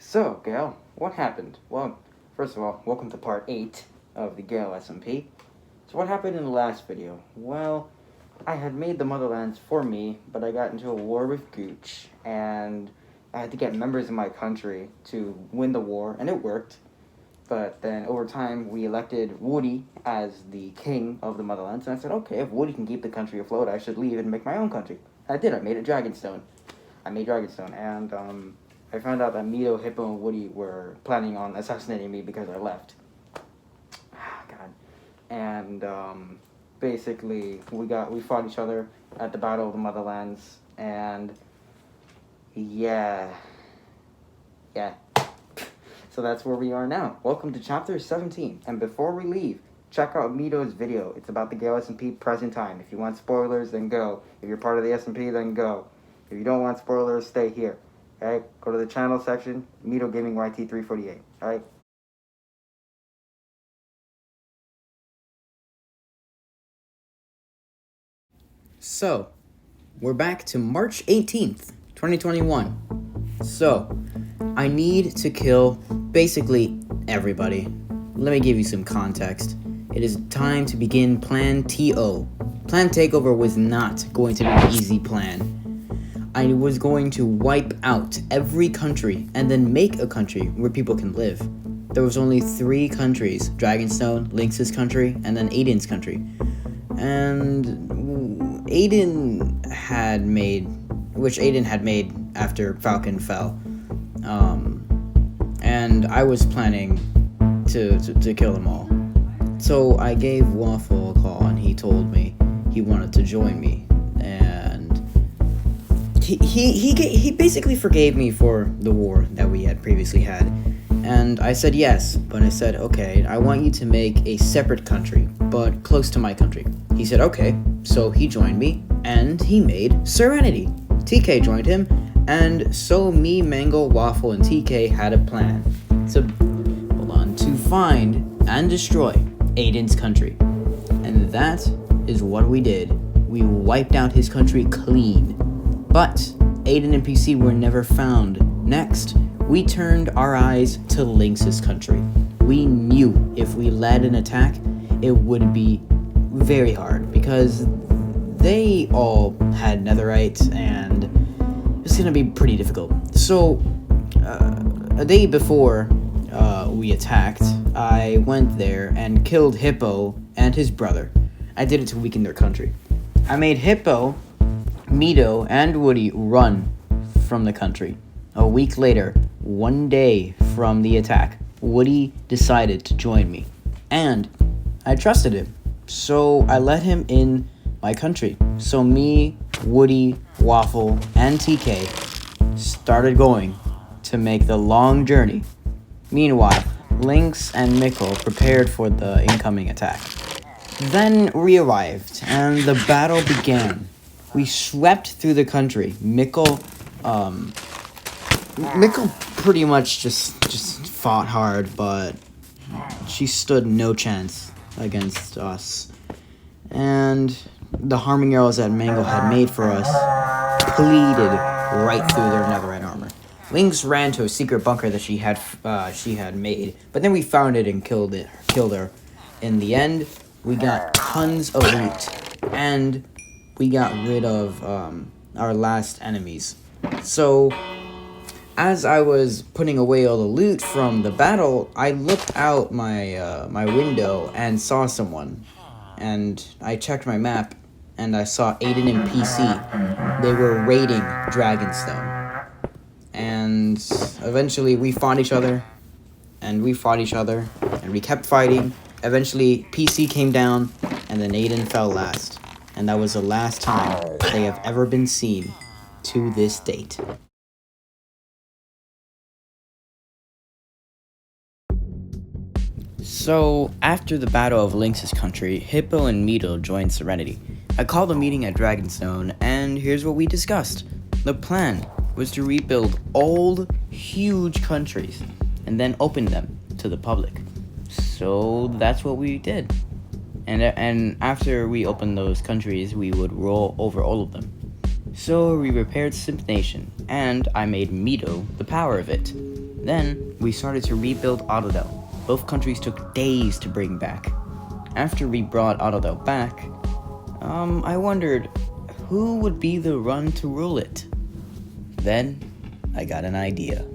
So, Gale, what happened? Well, first of all, welcome to part 8 of the Gale SMP. So what happened in the last video? Well, I had made the Motherlands for me, but I got into a war with Gooch, and I had to get members of my country to win the war, and it worked. But then over time, we elected Woody as the king of the Motherlands, and I said, okay, if Woody can keep the country afloat, I should leave and make my own country. I did. I made a Dragonstone. And I found out that Mito, Hippo, and Woody were planning on assassinating me because I left. God. And basically, we fought each other at the Battle of the Motherlands, and yeah. So that's where we are now. Welcome to chapter 17. And before we leave, check out Mito's video. It's about the Gale SMP present time. If you want spoilers, then go. If you're part of the SMP, then go. If you don't want spoilers, stay here. Alright? Go to the channel section, Mito Gaming YT348. Alright? So, we're back to March 18th, 2021. So, I need to kill basically everybody. Let me give you some context. It is time to begin Plan TO. Plan Takeover was not going to be an easy plan. I was going to wipe out every country and then make a country where people can live. There was only 3 countries, Dragonstone, Lynx's country, and then Aiden's country. And Aiden had made after Falcon fell. And I was planning to kill them all. So I gave Waffle a call, and he told me he wanted to join me. And he basically forgave me for the war that we had previously had. And I said yes, but I said, okay, I want you to make a separate country, but close to my country. He said, okay, so he joined me, and he made Serenity. TK joined him, and so me, Mango, Waffle, and TK had a plan to find and destroy Aiden's country. And that is what we did. We wiped out his country clean. But Aiden and PC were never found. Next, we turned our eyes to Lynx's country. We knew if we led an attack, it would be very hard because they all had netherite and it's gonna be pretty difficult. So, a day before we attacked, I went there and killed Hippo and his brother. I did it to weaken their country. I made Hippo, Mito, and Woody run from the country. A week later, one day from the attack, Woody decided to join me. And I trusted him, so I let him in my country. So me, Woody, Waffle, and TK started going to make the long journey. Meanwhile, Lynx and Mikkel prepared for the incoming attack. Then we arrived, and the battle began. We swept through the country. Mikkel pretty much just fought hard, but she stood no chance against us. And the harming arrows that Mango had made for us pleated right through their netherite armor. Lynx ran to a secret bunker that she had made, but then we found it and killed her. In the end, we got tons of loot, and we got rid of our last enemies. So, as I was putting away all the loot from the battle, I looked out my window and saw someone. And I checked my map, and I saw Aiden and PC. They were raiding Dragonstone. And eventually we fought each other, and we kept fighting. Eventually PC came down, and then Aiden fell last. And that was the last time they have ever been seen to this date. So, after the Battle of Lynx's country, Hippo and Mito joined Serenity. I called a meeting at Dragonstone, and here's what we discussed. The plan was to rebuild old, huge countries, and then open them to the public. So, that's what we did. And after we opened those countries, we would roll over all of them. So we repaired Simp Nation, and I made Mito the power of it. Then, we started to rebuild Autodel. Both countries took days to bring back. After we brought Autodel back, I wondered, who would be the one to rule it? Then, I got an idea.